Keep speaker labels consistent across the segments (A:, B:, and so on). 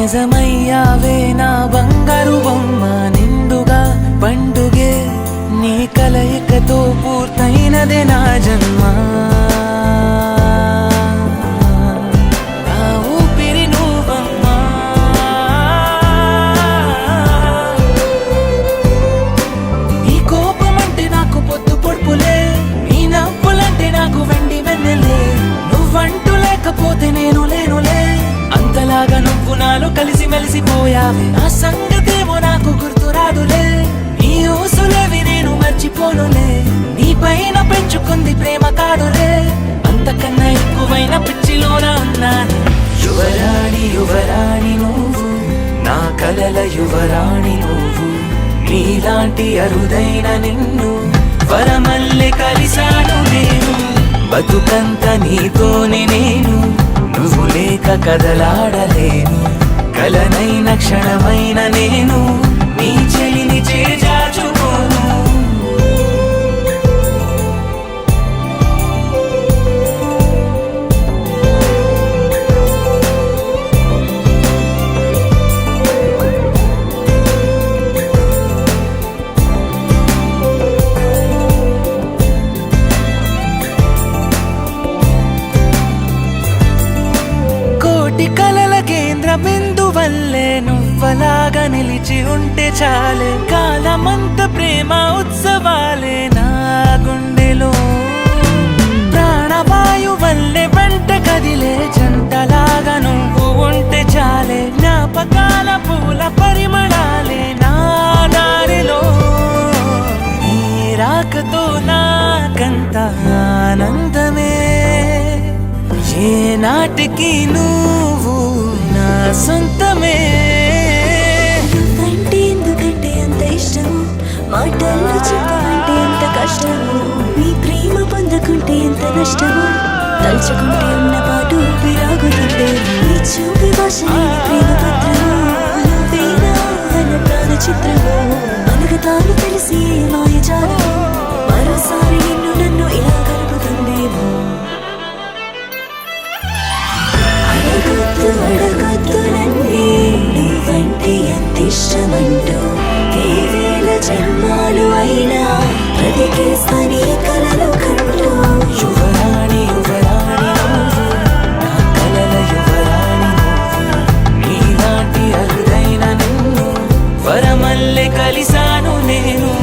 A: నిజమయ్యావే నా బంగారు బొమ్మ నిండుగా పండుగే నీ కలయికతో పూర్తయినదే నా జన్మ నా ఊపిరి నువ్వమ్మా నీ కోపమంటే నాకు పొద్దు పొడుపులే నీ నవ్వులంటే నాకు వెండి వెన్నెలే నువ్వంటూ లేకపోతే నేను లేనులే అంతలాగా నువ్వు నాలో కలిసి మెలిసిపోయావే నా సంగతేమో నాకు గుర్తురాదులే నీ ఊసులేవి నేను మర్చిపోనులే నీ పైన పెంచుకుంది ప్రేమ కాదులే అంతకన్నా ఎక్కువైన పిచ్చిలోన ఉన్నాను యువరాణి యువరాణి నువ్వు నా కలల యువరాణి నువ్వు నీలాంటి అరుదైన నిన్ను వరమల్లె కలిసాను నేను బతుకంత నీతోనే నేను నువ్వు లేక కదలాడలేను కలనైన క్షణమైన నేను నీ చెలిని చేజాచుకోను కలల కేంద్ర బిందు వల్లే నువ్వలాగా నిలిచి ఉంటే చాలే కాలమంత ప్రేమ ఉత్సవాలే నా గుండెలో ప్రాణవాయు వల్లే వెంట కదిలే జంటలాగా నువ్వు ఉంటే చాలే జ్ఞాపకాల పూల పరిమళాలే నా దారిలో నీ రాకతో నాకంత ఆనందమే ఏ నాటికి నువ్వు నా సొంతమే
B: అంటే ఎందుకంటే అంత ఇష్టము మాటల్లో చెప్పమంటే ఎంత కష్టము నీ ప్రేమ పొందకుంటే ఎంత నష్టము తలుచుకుంటే ఉన్న పాటు విరాగుతుంటే నీ చూపి భాష లేని ప్రేమ పత్రము నువ్వేనా అన్న ప్రాణ చిత్రము మనకు తాను తెలిసి మాయజాలము మరోసారి నిన్ను నన్ను ఇలా కలుపుతుందేమో అడగొద్దు నన్నే నువ్వంటే ఎంత ఇష్టమంటూ ఏ వేల జన్మాలు అయినా బ్రతికేస్తానే కలలు కంటూ
A: యువరాణి యువరాణి నువ్వు నా కలల యువరాణి నువ్వు నీలాంటి అరుదైన నిన్ను వరమల్లె కలిసాను నేను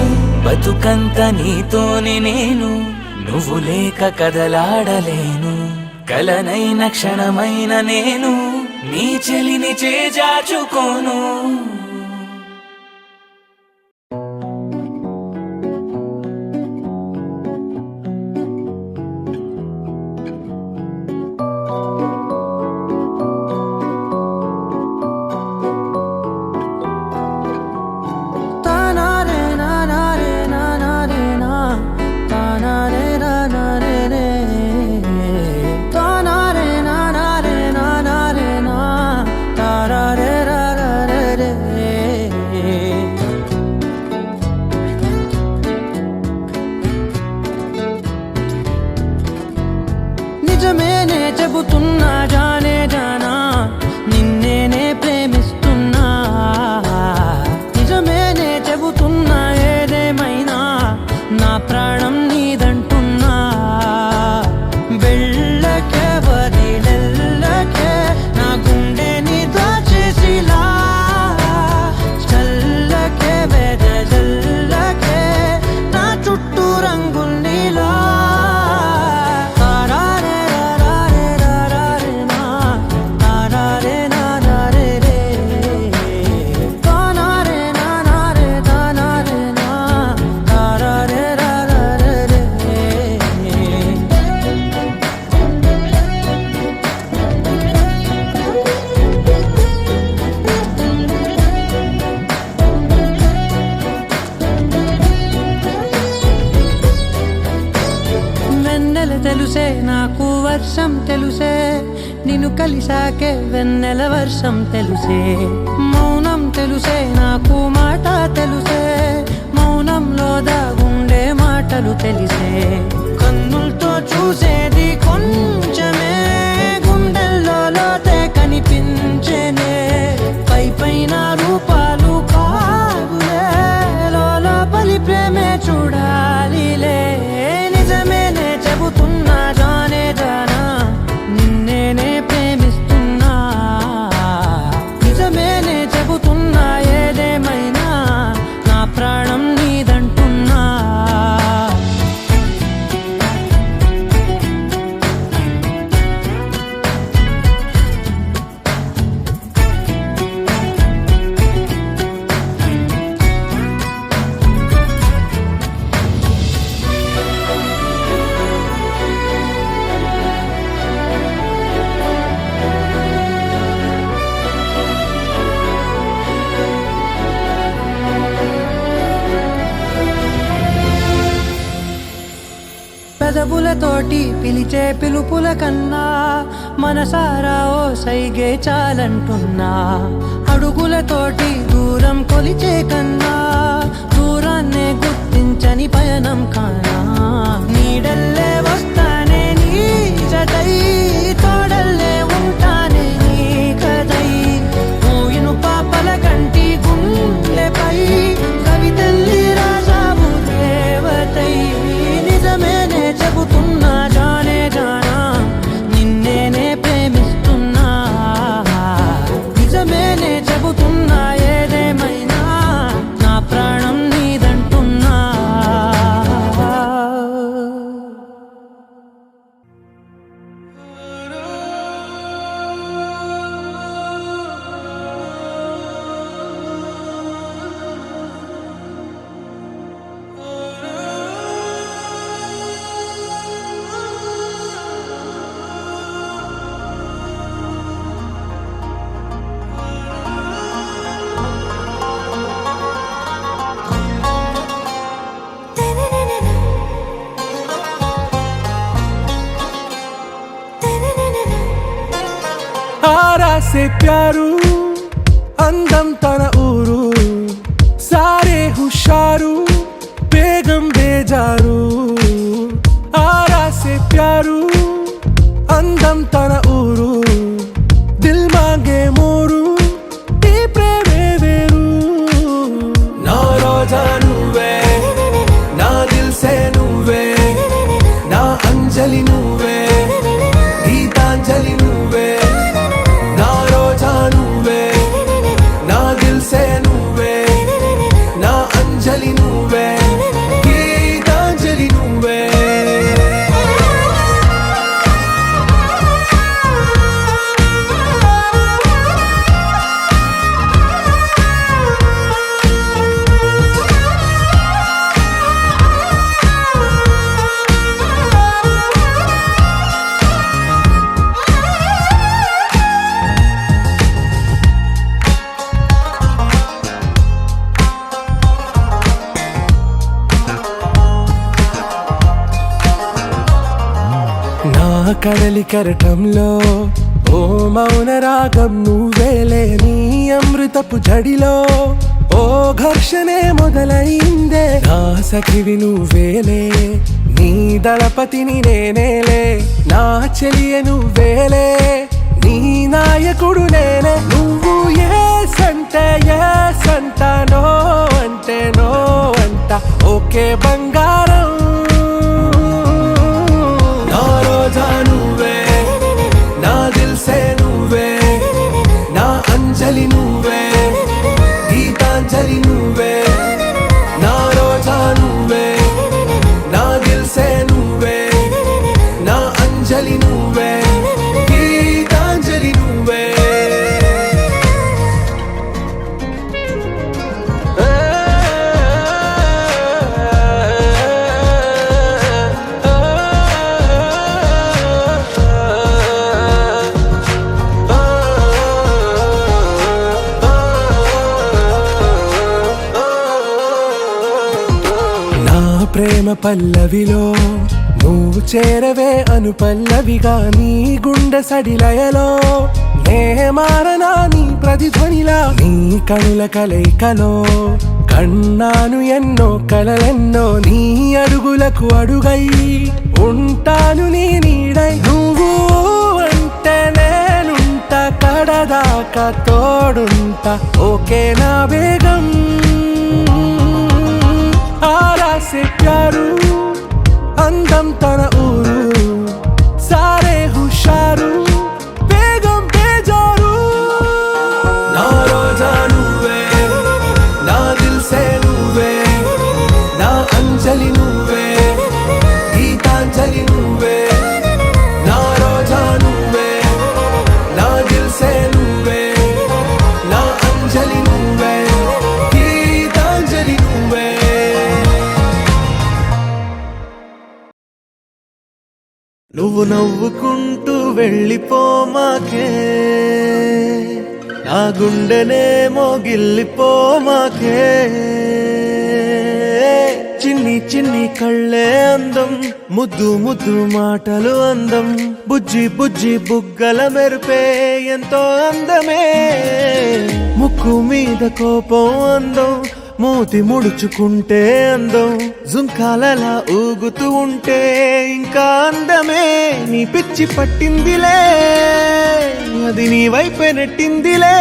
A: బతుకంత నీతోనే నేను నువ్వు లేక కదలాడలేను కలనైన క్షణమైన నేను నీ చెలిని చేజాచుకోను నిజమేనే చెబుతున్నా జానే జానా నిన్నేనే ప్రేమిస్తున్నా నిజమేనే చెబుతున్నా ఏదేమైనా నా ప్రాణం నీదంటున్నా వెళ్ళకే వదిలెల్లకే నా గుండెని దాచేసిలా చల్లకే వెదజల్లకే నా చుట్టూ రంగుల్నిలా తెలుసే నాకు వర్షం తెలుసే నిన్ను కలిసాకే వెన్నెల వర్షం తెలుసే మౌనం తెలుసే నాకు మాట తెలుసే మౌనంలో దాగుండే మాటలు తెలిసే కన్నులతో చూసేది కొంచెమే గుండెల్లో లోతే కనిపించేనే పెదవులతోటి పిలిచే పిలుపుల కన్నా మనసారా ఓ సైగే చాలంటున్నా. అడుగులతోటి దూరం కొలిచే కన్నా దూరాన్నే గుర్తించని పయనం కానా. నీడల్లే వస్తానే నీ జతై, తోడల్లే ఉంటానే నీ కదై. మూయిను పాపల కంటి గుండెపై కవితల్లి రాజావు దేవతై. నిజమేనే చెబుతున్నా జానే జానా, నిన్నేనే ప్రేమిస్తున్నా. నిజమేనే చెబుతున్నా ఏదేమైనా నా ప్రాణం నీదంటున్నా.
C: आरा से प्यारू అందం తన ఊరు, సారే హుషారు బేగం బేజారు. ఆరా సే ప్యారు అందం తన ఊరు, దిల్ మాంగే మోరు ఈ ప్రేమే వేరు. నా రోజా నువ్వే, నా దిల్ సే నువ్వే, నా అంజలి నువ్వే, గీతాంజలి నువ్వే. నా రోజా నువ్వే, నా దిల్ సే నువ్వే, నా అంజలి నువ్వే, గీతాంజలి నువ్వే. నా కడలి కరటంలో ఓ మౌన రాగం నువ్వేలే. నీ అమృతపు జడిలో ఓ ఘర్షణే మొదలైందే. నా సఖివి నువ్వేలే, నీ దళపతిని నేనేలే. నా చెలియ నువ్వేలే, నీ నాయకుడు నేనే. నువ్వు ఏ సంటే ఏ సంట, నో అంటే నో అంట. ఓకే బంగారం, నా రోజా నువ్వే, నా దిల్ సే నువ్వే, నా అంజలి నువ్వే, గీతాంజలి నువ్వే. నా రోజా నువ్వే, నా దిల్ సే నువ్వే, నా అంజలి నువ్వే, గీతాంజలి నువ్వే. ప్రేమ పల్లవిలో నువ్వు చేరవే అను పల్లవిగా. నీ గుండె సడిలయలో నే మారనా నీ ప్రతిధ్వనిలా. నీ కనుల కలయికలో కన్నాను ఎన్నో కలలెన్నో. నీ అడుగులకు అడుగై ఉంటాను నీ నీడై. నువ్వు అంటే నేనుంట కడదాకా తోడుంటా. ఓకే నా బేగం. ఆరా సే ప్యారు అందం తన ఊరు, సారే హుషారు బేగం బేజారు. నా రోజా నువ్వే, నా దిల్ సే నువ్వే, నా అంజలి నువ్వే, గీతాంజలి నువ్వే. నా రోజా నువ్వే, నా దిల్ సే నువ్వే, నా అంజలి నువ్వే, గీతాంజలి నువ్వే.
D: నువ్వు నవ్వుకుంటూ వెళ్ళిపోమాకే, నా గుండెనేమో గిల్లిపోమాకే. చిన్ని చిన్ని కళ్ళే అందం, ముద్దు ముద్దు మాటలు అందం, బుజ్జి బుజ్జి బుగ్గల మెరుపే ఎంతో అందమే. ముక్కు మీద కోపం అందం, మూతి ముడుచుకుంటే అందం, జుంకాలలా ఊగుతూ ఉంటే ఇంకా అందమే. నీ పిచ్చి పట్టిందిలే, అది నీ వైపే నెట్టిందిలే.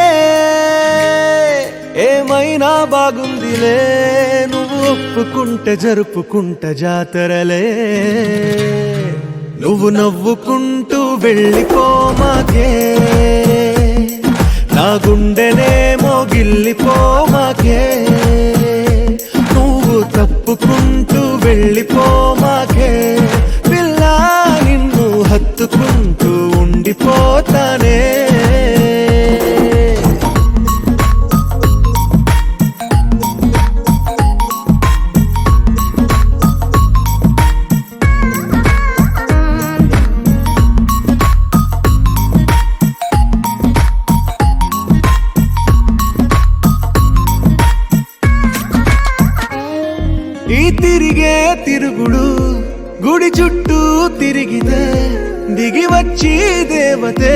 D: ఏమైనా బాగుందిలే, నువ్వు ఒప్పుకుంటే జరుపుకుంటా జాతరలే. నువ్వు నవ్వుకుంటూ వెళ్ళిపోమాకే, నా గుండెనేమో గిల్లిపోమాకే. నువ్వు తప్పుకుంటూ వెళ్ళిపోమాకే, పిల్ల నిన్ను హత్తుకుంటూ ఉండిపోతానే. ఈ తిరిగే తిరుగుడు గుడి చుట్టూ తిరిగితే, దిగి వచ్చి దేవతే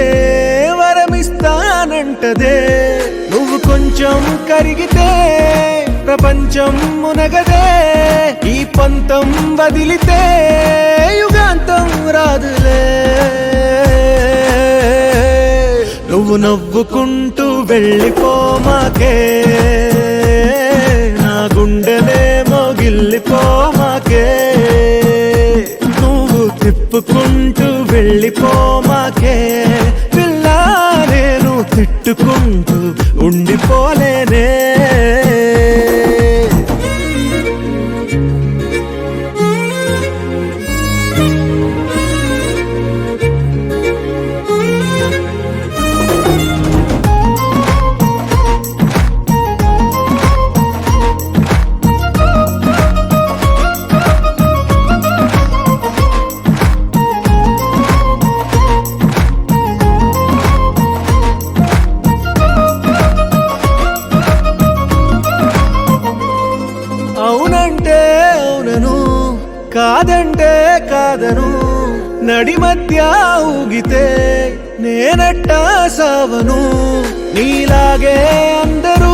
D: వరమిస్తానంటదే. నువ్వు కొంచెం కరిగితే ప్రపంచం మునగదే. ఈ పంతం వదిలితే యుగాంతం రాదులే. నువ్వు నవ్వుకుంటూ వెళ్ళిపోమాకే, నా గుండెనేమో గిల్లిపోమాకే. నువ్వు తిప్పుకుంటూ వెళ్ళిపోమాకే, పిల్ల నేను తిట్టుకుంటూ ఉండిపోలేనే. అవునంటే అవునను, కాదంటే కాదను, నడి మధ్య ఊగితే నేనట్టా సావను. నీలాగే అందరూ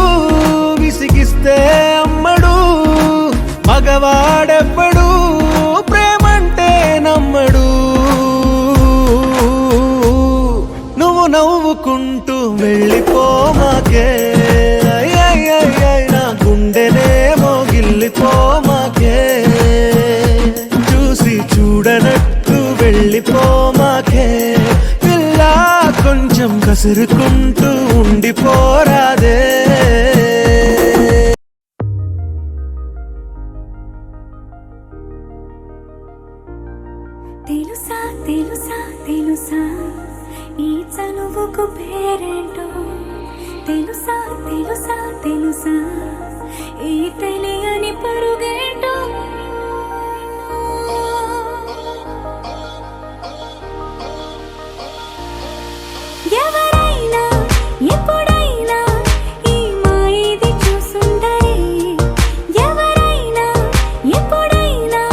D: విసిగిస్తే అమ్మడు, మగవాడెవ్వడు ప్రేమంటే నమ్మడు. నువ్వు నవ్వుకుంటూ వెళ్ళిపోమాకే, నా గుండెనేమో గిల్లిపోమాకే. చూసి చూడనట్టు వెళ్ళిపోమాకే, పిల్ల కొంచెం కసురుకుంటూ ఉండిపోరాదే.
B: తెలుసా తెలుసా తెలుసా ఈ చనువుకు పేరేంటో, తెలుసా తెలుసా తెలుసా ఈ తెలియని పరుగేంటో. ఎవరైనా ఎప్పుడైనా ఈ మాయది చూసుండరే, ఎవరైనా ఎప్పుడైనా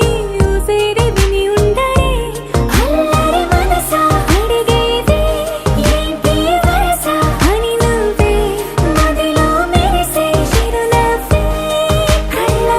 B: ఈ ఊసేది విని ఉండరే. అల్లరి మనసా అడిగేది ఏంటి వరస అని నవ్వే, మదిలో మెరిసే చిరునవ్వే కళ్ళ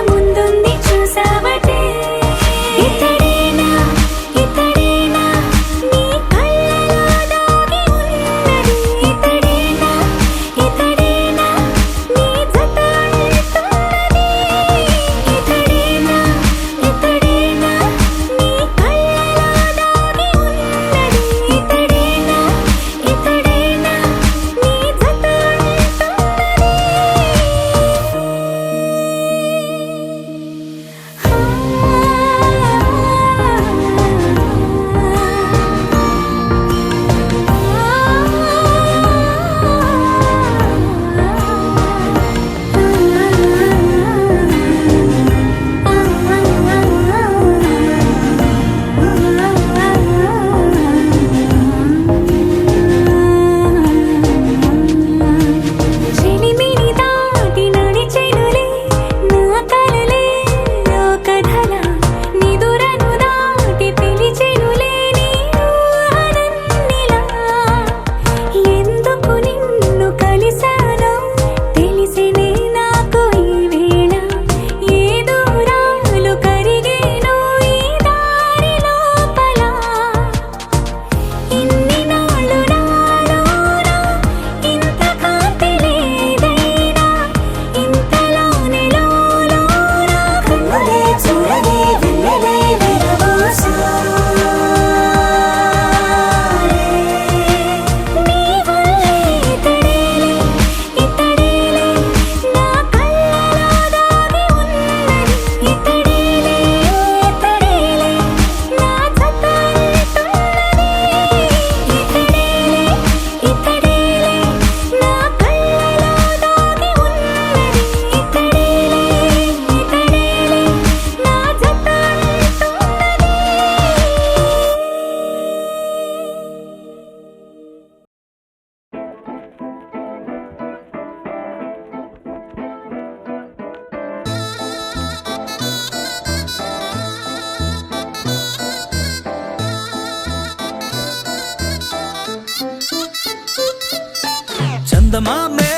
A: చందమామే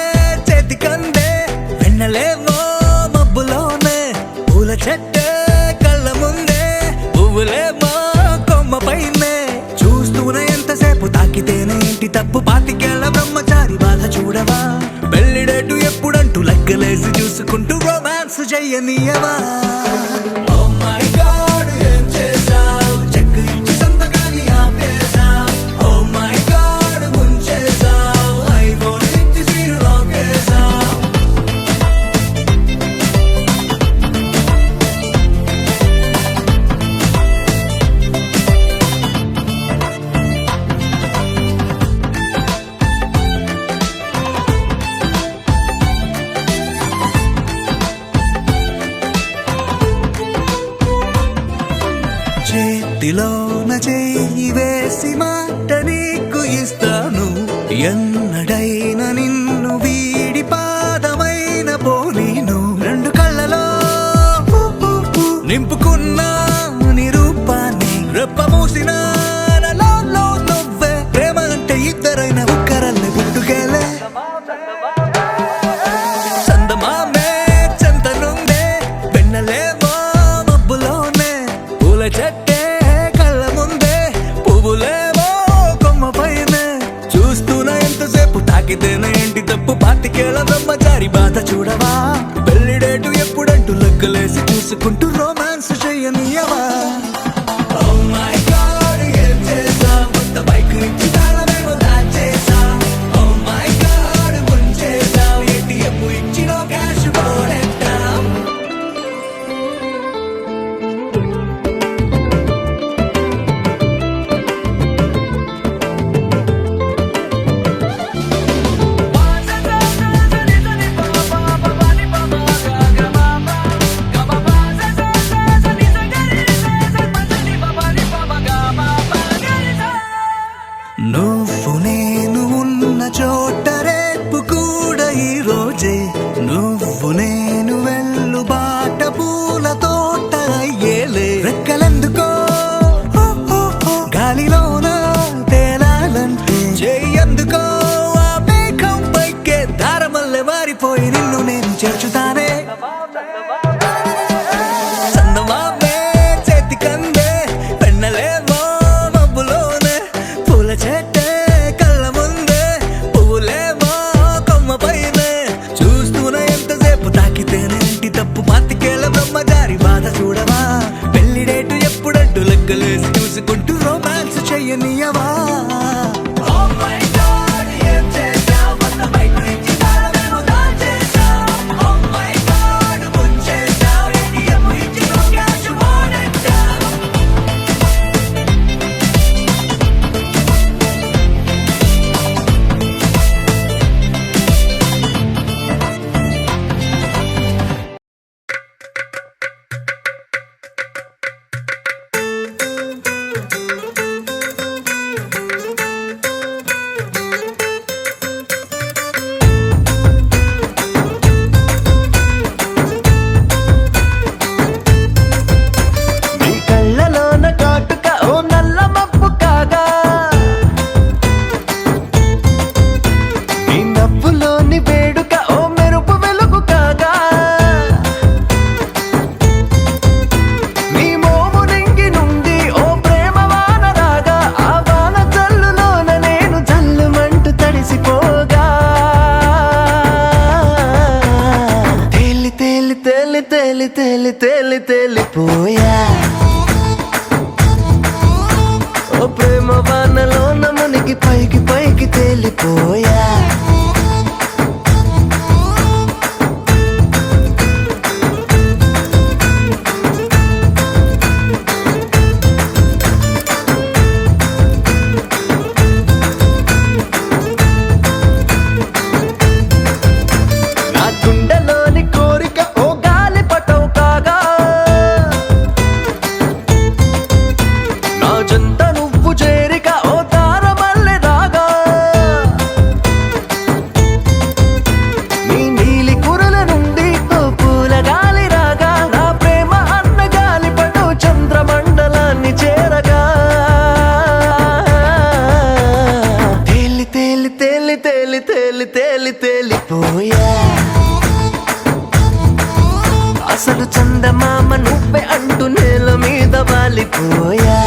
A: చేతికందే వెన్నలేమో మబ్బులోనే పూల చెట్టే కళ్ళ ముందే పువ్వులేమో కొమ్మ పైనే చూస్తూనే ఎంతసేపు తాకితేనే ఇంటి తప్పు పాతికేళ్ల బ్రహ్మచారి బాధ చూడవా పెళ్లిడేటు ఎప్పుడంటూ లెక్కలేసి చూసుకుంటూ రొమాన్స్ చెయ్యనీయవా Oh my God, ఏం చేశావ్? చెక్కు ఇచ్చి సంతకాన్ని ఆపేశావ్. Oh my God, ముంచేశావ్. ఐఫోన్ ఇచ్చి సీను లాగేశావ్. చేతిలోన చేయి వేసి మాట నీకు ఇస్తాను ఎన్నడైనా నిన్ను వీడి పాదమైన పోనీను రెండు కళ్ళలో నింపుకున్న నీ రూపాన్ని రెప్ప మూసిన నాలో నువ్వే ప్రేమ అంటే ఇద్దరైన ఒక్కరల్ని పుట్టుకెళ్ళే చందమామే చెంతనుందే వెన్నలేమో మబ్బులోనే పూల చెట్టే కళ్ళ ముందే పువ్వులేమో కొమ్మ పైనే చూస్తూనే ఎంతసేపు తాకితేనే ఏంటి తప్పు పాతికేళ్ల బ్రహ్మచారి బాధ చూడవా పెళ్లిడేటు ఎప్పుడంటూ లెక్కలేసి చూసుకుంటూ రొమాన్స్ చెయ్యనీయవా Oh my God, ఏం చేశావ్? కొత్త బైక్ నుంచి తాళమేమో దాచేశావ్. Oh my God, ముంచేశావ్. ATM ఇచ్చినో క్యాష్ పోగొట్టావ్. నువ్వు నేను ఉన్న చోట రేపు కూడా ఈ రోజే నువ్వు నేను వెళ్ళు బాట పూల తోట అయ్యేలే రెక్కలెందుకో గాలిలోన తేలాలంటే చెయ్యందుకో ఆ మేఘం పైకే దారమల్లె మారిపోయి నిన్ను నేను చేర్చుతానే చందమామే చేతికందే వెన్నలేమో మబ్బులోనే పూల చెట్టే కళ్ళ ముందే పువ్వులేమో కొమ్మ పైనే చూస్తూనే ఎంతసేపు తాకితేనే ఇంటి తప్పు పాతికేళ్ల బ్రహ్మచారి బాధ చూడవా పెళ్లిడేటు ఎప్పుడంటూ లెక్కలేసి చూసుకుంటూ రొమాన్స్ చెయ్యనీయవా Oh my God, ఏం చేశావ్? కొత్త బైక్ నుంచి తాళమేమో దాచేశావ్. Oh my God, ముంచేశావ్. ATM ఇచ్చినో క్యాష్ పోగొట్టావ్.
D: నీ కళ్ళలోన కాటుక ఓ నల్ల మబ్బు కాగా నీ నవ్వులోని వేడుక ఓ మెరుపు వెలుగు కాగా నీ మోము నింగి నుండి ఓ ప్రేమ వాన రాగా ఆ వాన జల్లులోన నేను జల్లుమంటూ తడిసిపోగా తేలి తేలి తేలి తేలి తేలి తేలి తేలిపోయా ఓ ప్రేమ వానలోన మునిగి పైకి పైకి తేలిపోయా నా గుండెలోని కోరిక ఓ గాలి పటం కాగా నా జంట నువ్వు చేరిక ఓ తారమల్లె రాగా ప్రేమ నువ్వే అంటూ నేల మీద వాలిపోయా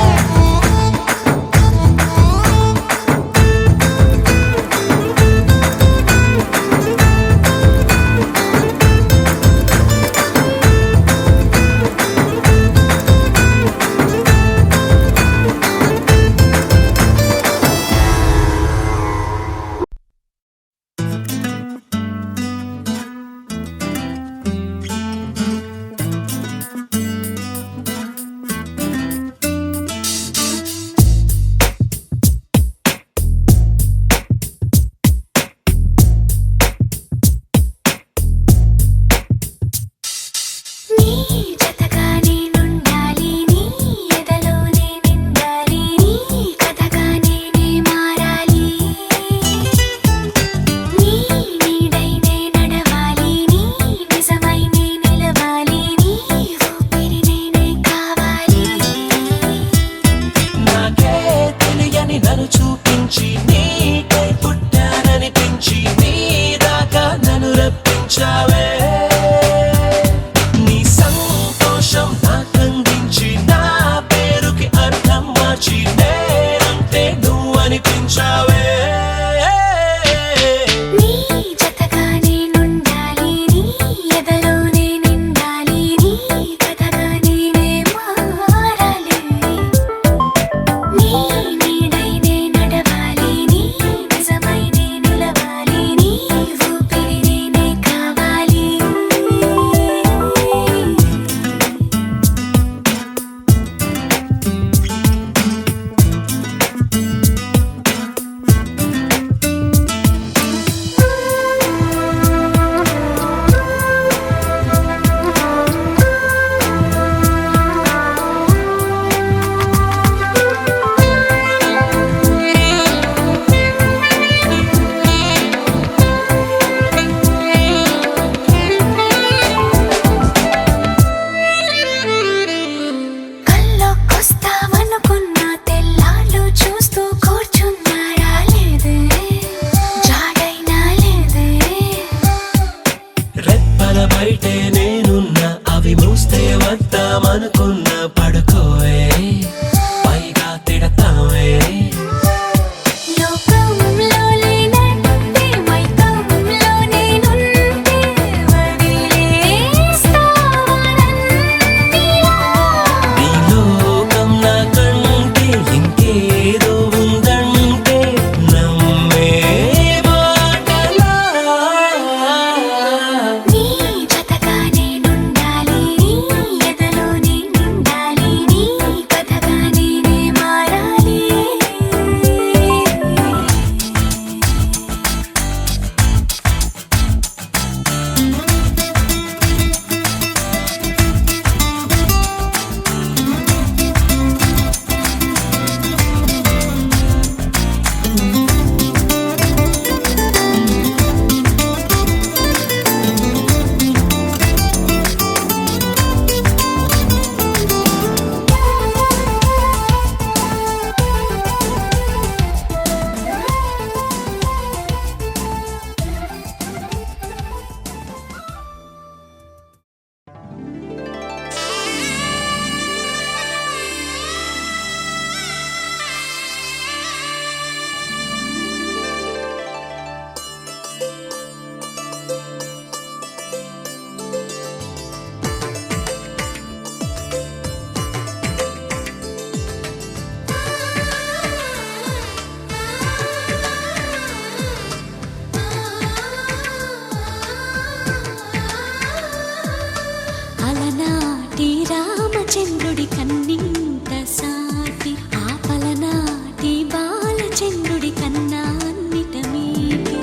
B: చంద్రుడి కన్నింత సాటి ఆపలనాటి బాలచంద్రుడి కన్నా అన్నిట మీటి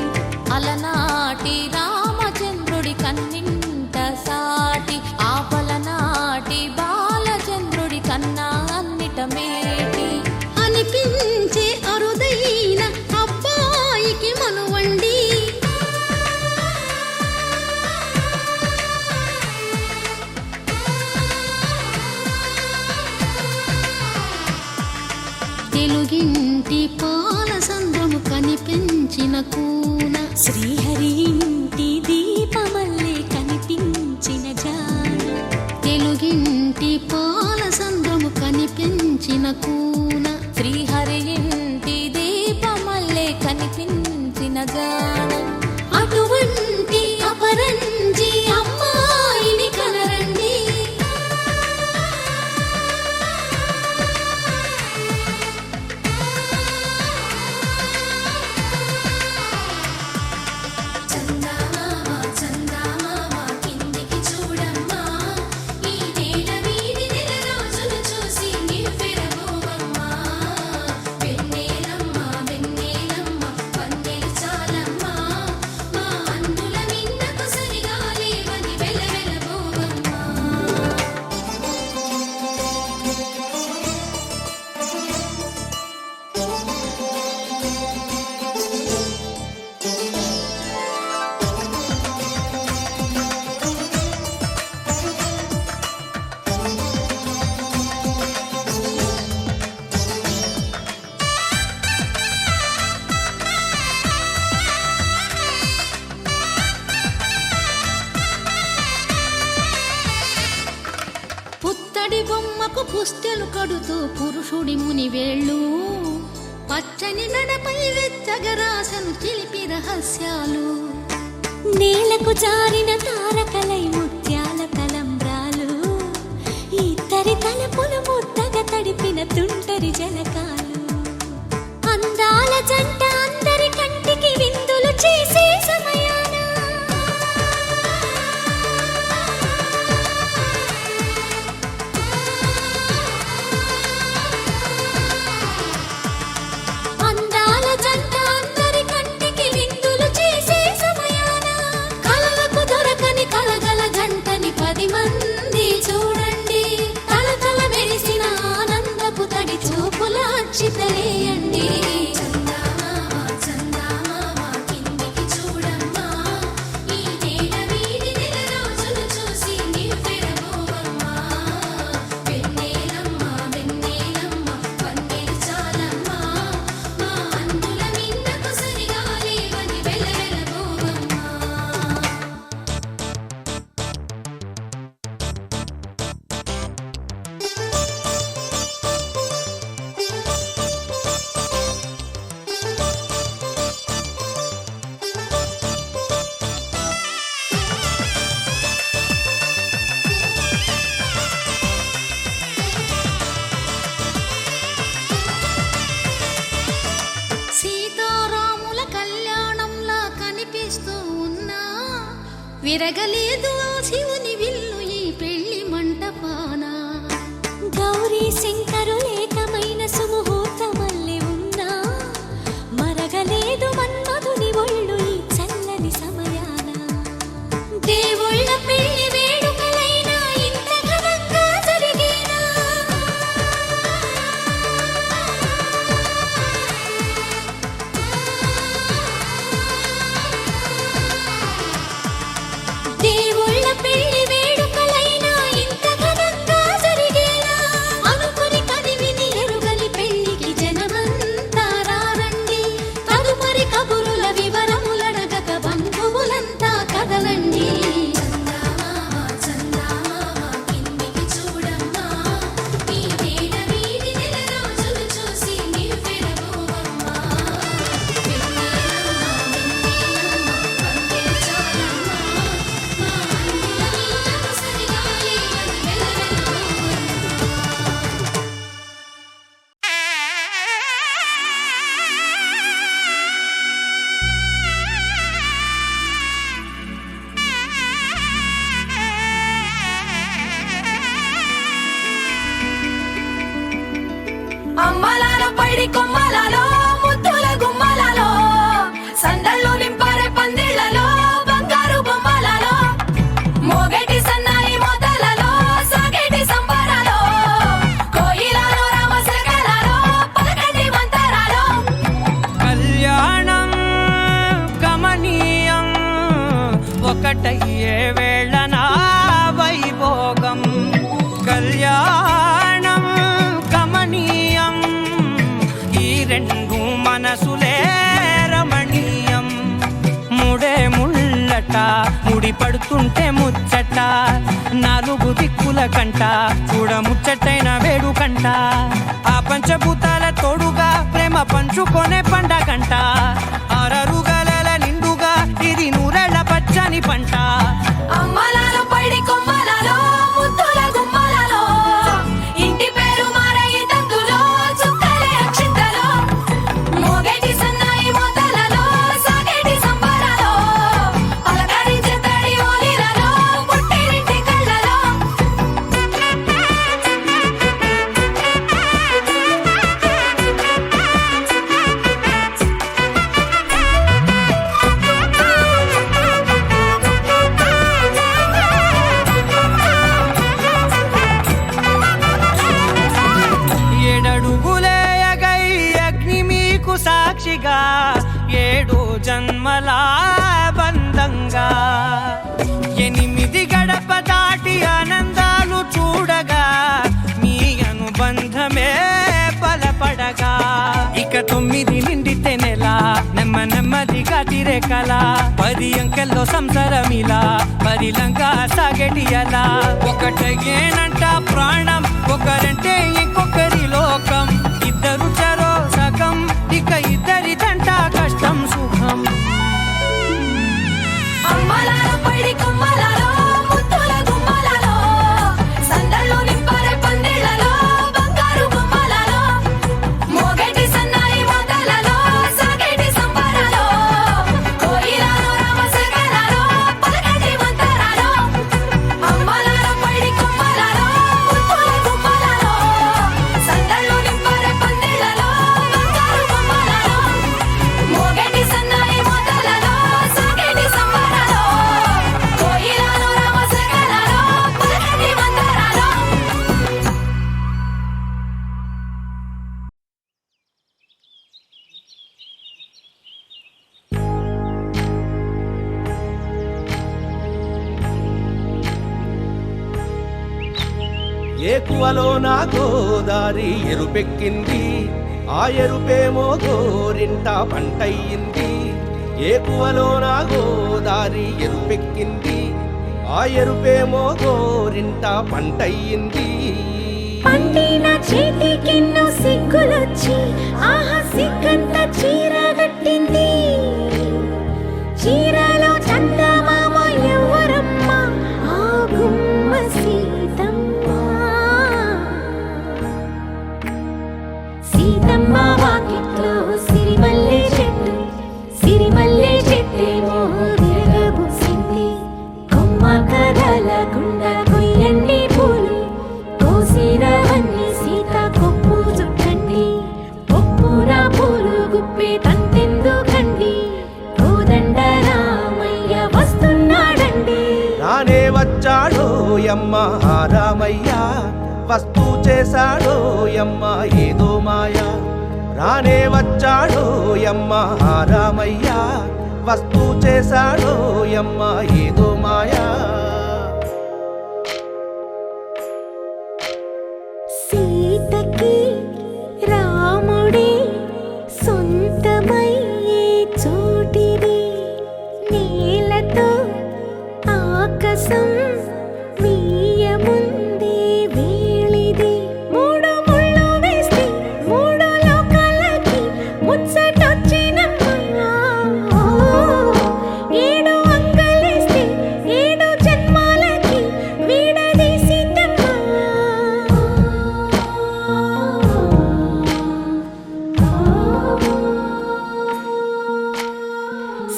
E: అలనాటి రామచంద్రుడి కన్నింత సాటి ఆపలనాటి బాలచంద్రుడి కన్నా అన్నిట మేటి
B: అనిపించే అరుదైన అబ్బాయికి మనువండి తెలుగింటి పాల సంద్రము కనిపించిన కూన శ్రీహరి ఇంటి దీపమల్లే కనిపించిన జాన తెలుగింటి
E: ఇంటి పాల సంద్రము కనిపించిన కూన శ్రీహరి ఇంటి దీపమల్లే కనిపించిన జాన అటువంటి అపరంజి అమ్మాయిని కనరండి. పుత్తడి బొమ్మకు పుస్తెలు కడుతూ పురుషుడి ముని వేళ్ళు పచ్చని నడపై వెచ్చగరాసను చిలిపి రహస్యాలు
B: నేలకు జారిన తారకలై ముత్యాల తలంబ్రాలు ఇద్దరి తలపులు ముద్దగా తడిపిన తుంటరి జలకాలు అందాల జంట అందరి కంటికి విందులు చేసే సమయాన అందాల జంట అందరి కంటికి విందులు చేసే సమయాన కలలకు దొరకని కలగల జంటని 10 మంది చూడండి. తలతల మెరిసిన ఆనందపు తడి చూపుల అక్షితలేయండి. సీతారాముల కళ్యాణంలా కనిపిస్తూ ఉన్నా విరగలేదు శివుని విల్లు ఈ పెళ్లి మంటపాన. గౌరీ శంకరులేకమైన సుముహూర్తమల్లె ఉన్నా మరగలేదు మన్మధుని ఒళ్ళు ఈ చల్లని సమయాన. దేవుళ్ళ పెళ్లి వేడుకలైనా ఇంత ఘనంగా జరిగేనా? దేవుళ్ళ పెళ్లి వేడుకలైనా ఇంత ఘనంగా జరిగేనా? అనుకుని కనివిని ఎరుగని పెళ్లికి జనమంతా రారండి. తదుపరి కబురుల వివరములడగక బంధువులంతా కదలండి.
F: అమ్మలాలో పైడి కొమ్మలలో ముద్దుల గుమ్మలలో సందళ్ళు నింపారే పందిళ్లలో బంగారు బొమ్మలలో మోగేటి సన్నాయి మోతలలో సాగేటి సంబరాలో కోయిలలో రామశకలలో పలకండి మంతరాలో.
G: కళ్యాణం గమనీయం ఒకటయ్యే వేళన వైభోగం. కళ్యాణం గమనీయం ఈ రెండు మనసులే రమణీయం. ముడే ముళ్ళట ముడి పడుతుంటే ముచ్చట నాలుగు దిక్కుల కంట చూడముచ్చటైన వేడుకంట ఆ పంచభూతాల తోడుగా ప్రేమ పంచుకొనే పండగంట ఆరరుగల నిండుగా ఇది నూరెళ్ళ పచ్చని పంట
F: అమ్మలాలో పైడి కొమ్మలలో ముద్దుల గుమ్మలలో ఇంటి పేరు మారయి తందులో చుక్కలే అక్షింతలో మోగేటి సన్నాయి మోతలలో సాగేటి సంబరాలో పలకరించే తడి ఓలిలలో పుట్టినింటి కళ్ళలో
G: ఏడడుగులేయగై అగ్ని మీకు సాక్షిగా 7 జన్మల బంధంగా 8 గడప దాటి ఆనందాలు చూడగా మీ అనుబంధమే బలపడగా ఇక 9 నిండితే నెల నెమ్మదిగా తిరే కల 10 అంకెల్లో సంసారమిలా పరిలంగా సాగటి అలా ఒకటేనంట ప్రాణం ఒకరంటే ఇంకొకరి లోకం ఇద్దరు చరో సగం ఇక ఇద్దరిదంట కష్టం సుఖం
F: అమ్మలాలో పైడి కొమ్మలలో ముద్దుల గుమ్మలలో సందళ్ళు నింపారే పందిళ్ళలో బంగారు బొమ్మలలో మోగేటి సన్నాయి మోతలలో సాగేటి సంబరాలో కోయిలలో రామశకరాలో పలకటి మంతరాలో అమ్మలాలో పైడి కొమ్మలలో ముద్దుల గుమ్మలలో సందళ్ళు నింపారే పందిళ్ళలో బంగారు బొమ్మలలో మోగేటి సన్నాయి మోతలలో సాగేటి సంబరాలో కోయిలలో రామశకరాలో పలకటి మంతరాలో
C: ఏకువలో నా గోదారి ఎరుపెక్కింది ఆ ఎరుపేమో గోరింట పంటయ్యింది ఏకువలో నా గోదారి ఎరుపెక్కింది ఆ ఎరుపేమో గోరింట పంటయ్యింది
B: పండిన చేతికెన్నో సిగ్గులొచ్చి ఆహా సిగ్గంత చీర కట్టింది చీరలో చందమామ ఎవరమ్మ ఆ గుమ్మ సీతమ్మ సీతమ్మ వాకిట్లో సిరిమల్లె చెట్టేమో విరగబూసింది కొమ్మ కదలకుండా కొయ్యండి పూలు కోసిరవన్నీ సీత కొప్పు చుట్టండి పొప్పున పూలు గుప్పే తంతెందుకండి కోదండ రామయ్య వస్తున్నాడండి
C: రానే వచ్చాడో యమ్మ ఆ రామయ్య వస్తూ చేశాడో యమ్మ ఏదో మాయా రానే వచ్చాడో యమ్మ ఆ రామయ్య వస్తూ చేశాడో యమ్మ ఏదో మాయా
B: సీతకి రాముడే సొంతమయ్యే చోటిది నేలతో ఆకాశం వీయముందే వేళిది 3 ముళ్ళు వేస్తే 3 లోకాలకి ముచ్చటొచ్చినమ్మా 7 అంగలేస్తే 7 జన్మాలకి వీడదీసిందమ్మా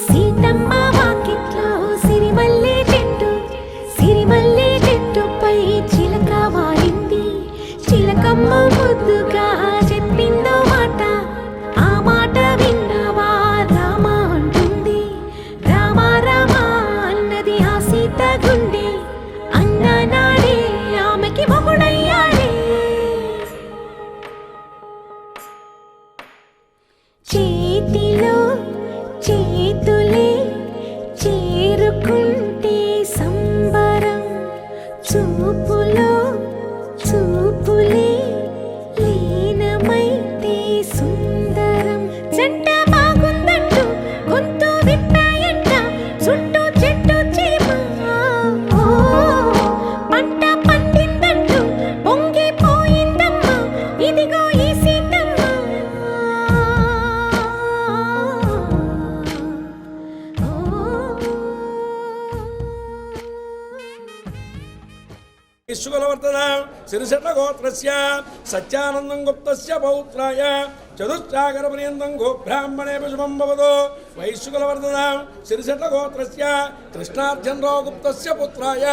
B: సీతమ్మ వాకిట్లో సిరిమల్లె చెట్టుపై చిలక వాలింది చిలకమ్మ ముద్దుగా చెప్పిందో మాట ఆ మాట విన్నవా రామ అంటుంది రామ రామ అన్నది ఆ సీత గుండె అన్న నాడే ఆమెకి మొగుడయ్యాడే చేతిలో చేతులే చేరుకుంటే సంబరం చూపులో చూపులే
H: వర్ధదాం సిరిశట్ల గోత్రస్య సత్యానందం గుప్తస్య పౌత్రాయ చతుస్సాగర పర్యంతం గోబ్రాహ్మణేభ్యో శుభం భవతు వైశ్యుకుల వర్ధదాం సిరిశట్ల గోత్రస్య కృష్ణార్జునరావు గుప్తస్య పుత్రాయ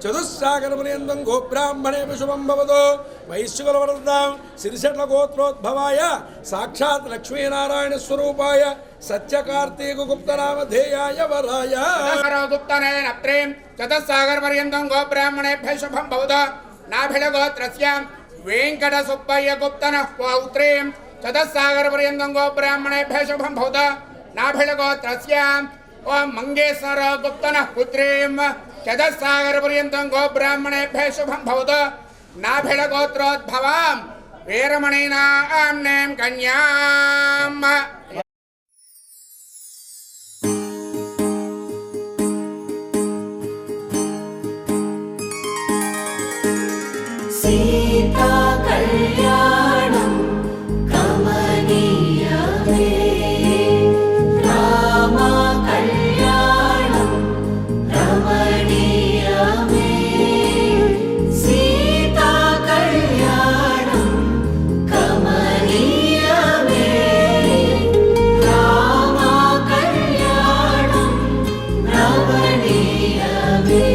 H: చతుస్సాగర పర్యంతం గోబ్రాహ్మణేభ్యో శుభం భవతు వైశ్యుకుల వర్ధదాం సిరిశట్ల గోత్రోద్భవాయ సాక్షాత్ లక్ష్మీనారాయణ స్వరూపాయ సత్యకార్తీక గుప్త నామధేయాయ వరాయ
I: గుప్తనే నత్రేం చతుస్సాగర పర్యంతం గోబ్రాహ్మణేభ్యో శుభం భవతు నాభిల గోత్రస్య వెంకట సుబ్బయ్య గుప్తన పౌత్రీం చతుస్సాగర పర్యంతం గోబ్రాహ్మణేభ్యో శుభం భవతు నాభిల గోత్రస్య ఓం మంగేశ్వర గుప్తన పుత్రీం చతుస్సాగర పర్యంతం గోబ్రాహ్మణేభ్యో శుభం భవతు నాభిల గోత్రోద్భవాం వీరమణీనామ్నేం కన్యాం
B: సీతా కళ్యాణం కమనీయమే రామ కళ్యాణం రమణీయమే సీతా కళ్యాణం కమనీయమే రామ కళ్యాణం రమణీయమే.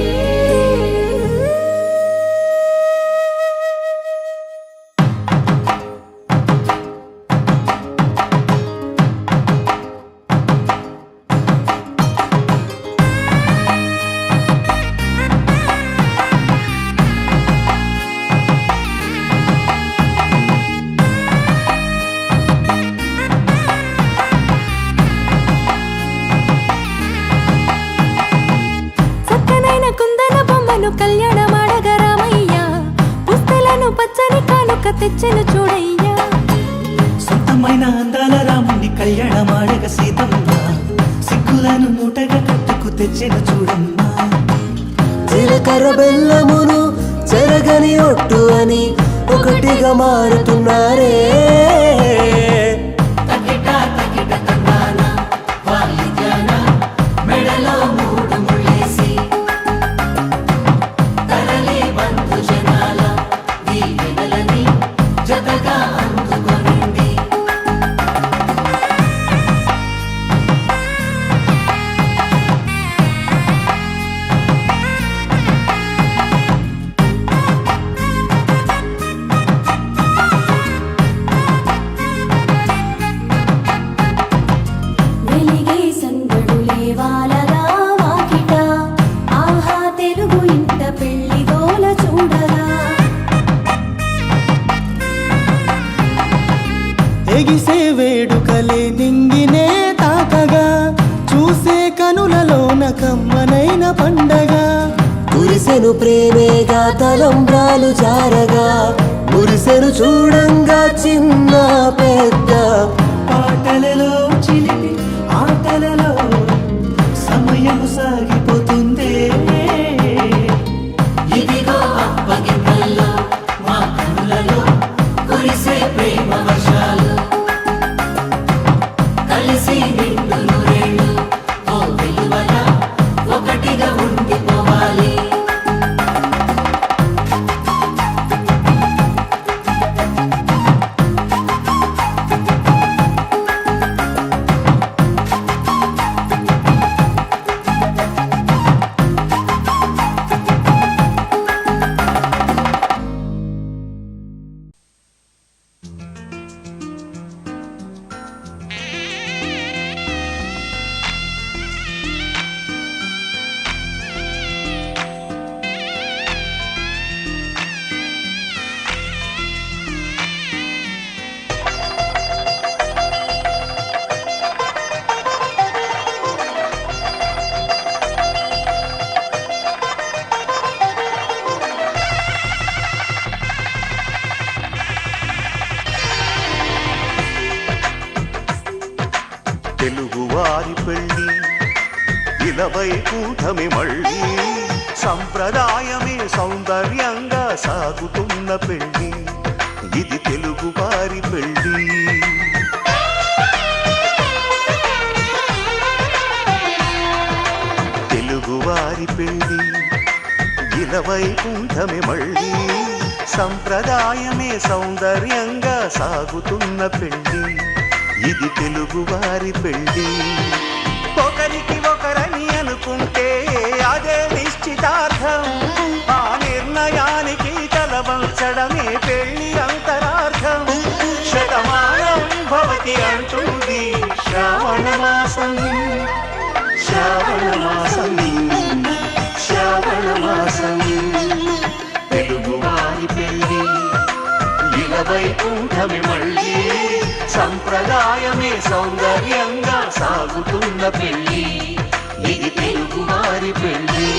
F: చక్కనైన కుందన బొమ్మను కళ్యాణమాడగ రామయ్య పుస్తలను పచ్చని కానుక తెచ్చెను చూడయ్యా
A: సొంతమైన అందాల రాముని కళ్యాణమాడగ సీతమ్మ సిగ్గులను మూటగా కట్టుకు తెచ్చిన చూడమ్మా
D: జీలకర్ర బెల్లమును చెరగని ఒట్టు అని ఒకటిగా మారుతున్నారే
B: తకిట తకిట తందాన వాలి జాన మెడలో మూడు ముళ్ళేసి తరలి బంధు జనాల దీవెనలని జతగా అందుకొనింది. వెలిగే సందడులే వాలగా వాకిట ఆహా తెలుగు ఇంట పెళ్లి గోల చూడగా
A: ఎగిసే వేడుకలే నింగినే తాకగా చూసే కనులలోన కమ్మనైన పండగ
D: కురిసెను ప్రేమేగా తలంబ్రాలు జారగా మురిసెను చూడంగా చిన్న పెద్ద
A: పాటలలో చిలిపి ఆటలలో సమయం సాగిపోతుందే
B: ఇదిగో అప్పగింతల్లో మా కనులలో కురిసే ప్రేమ వర్షాలు కలిసి నిండు నూరేళ్ళు ఓ వెలువల ఒకటిగా ఉండిపోవాలి.
J: తెలుగువారి పెళ్ళి ఇలవై కూటమి మళ్ళీ సంప్రదాయమే సౌందర్యంగా సాగుతున్న పెళ్ళి ఇది తెలుగువారి పెళ్ళి తెలుగువారి పెళ్ళి ఇలవై కూటమి మళ్ళీ సంప్రదాయమే సౌందర్యంగా సాగుతున్న పెళ్లి, ఇది తెలుగువారి పెళ్లి. ఒకరికి ఒకరని అనుకుంటే అదే నిశ్చితార్థం, ఆ నిర్ణయానికి తలవంచడమే పెళ్లి అంతరార్థం. శతమానం భవతి అంటుంది శ్రావణ మాసం, శ్రావణ మాసం, శ్రావణ మాసం. తెలుగువారి పెళ్లి ఇలవైకుంఠమి మళ్ళీ, సంప్రదాయమే సౌందర్యంగా సాగుతున్న పెళ్లి, ఇది తెలుగువారి పెళ్లి.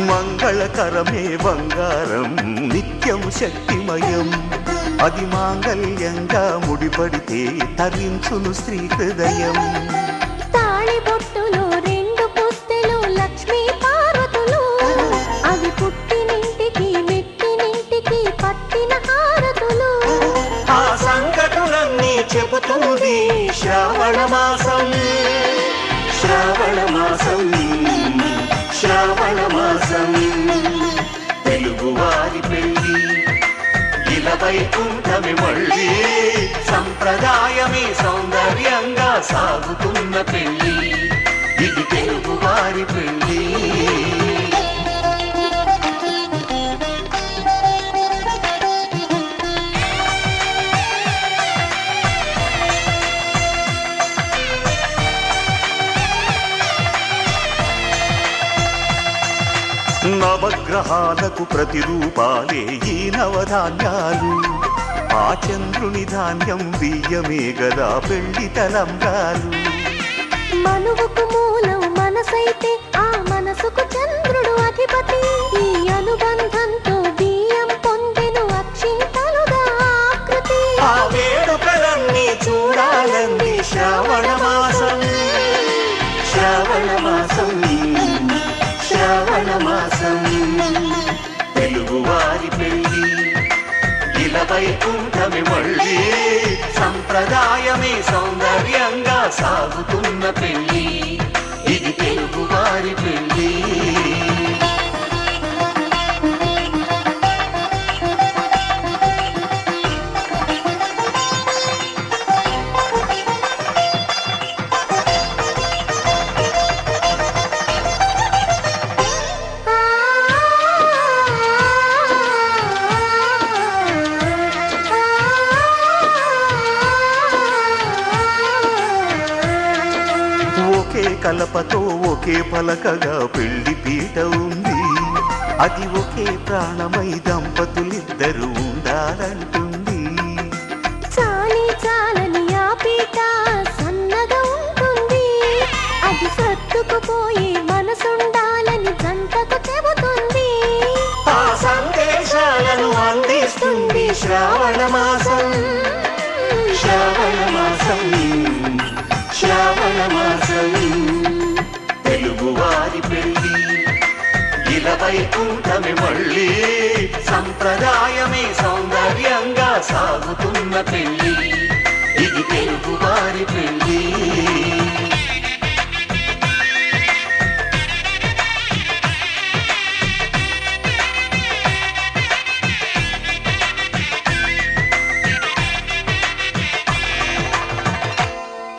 J: మంగళకరమే బంగారం, నిత్యం శక్తిమయం, అది మాంగళ్యంగా ముడిపడితే తరించును స్త్రీ హృదయం.
F: తాళి బొట్టులో 2 పుస్తెలు లక్ష్మీ పార్వతులు, అవి పుట్టినింటికి మెట్టినింటికి పట్టిన హారతులు.
J: ఆ సంకటులన్నీ చెబుతుంది శ్రావణ మాసం, శ్రావణ మాసం, శ్రావణ మాసం. తెలుగువారి పెళ్లి ఇలవైకుంఠమి మళ్ళీ, సంప్రదాయమే సౌందర్యంగా సాగుతున్న పెళ్లి, ఇది తెలుగువారి పెళ్లి. నవగ్రహాలకు ప్రతిరూపాలే ఈ నవధాన్యాలు, ఆ చంద్రుని ధాన్యం బియ్యమే గదా పెళ్లి తలంబ్రాలు.
F: మనువుకు మూలం మనసైతే ఆ మనసుకు చంద్రుడు అధిపతి, ఈ అనుబంధంతో బియ్యం పొందెను అక్షింతలుగా ఆకృతి.
J: ఆ వేడుకలన్నీ చూడాలంది శ్రావణ మాసం, శ్రావణ మాసం, శ్రావణ మాసం. తెలుగువారి పెళ్లి ఇలవైకుంఠమి మళ్ళీ, సంప్రదాయమే సౌందర్యంగా సాగుతున్న పెళ్లి, ఇది తెలుగువారి పెళ్లి. ఒకే కలపతో ఒకే పలకగా పెళ్లి పీట ఉంది, అది ఒకే ప్రాణమై దంపతులిద్దరూ ఉండాలంటుంది.
F: చాలి చాలని ఆ పీట సన్నగా ఉంటుంది, అది సర్దుకుపోయే మనసుండాలని జంటకు చెబుతుంది.
J: ఆ సందేశాలను అందిస్తుంది శ్రావణ మాసం, శ్రావణ మాసం, శ్రావణ మాసం. తెలుగువారి పెళ్లి ఇలవైకుంఠమి మళ్ళీ, సంప్రదాయ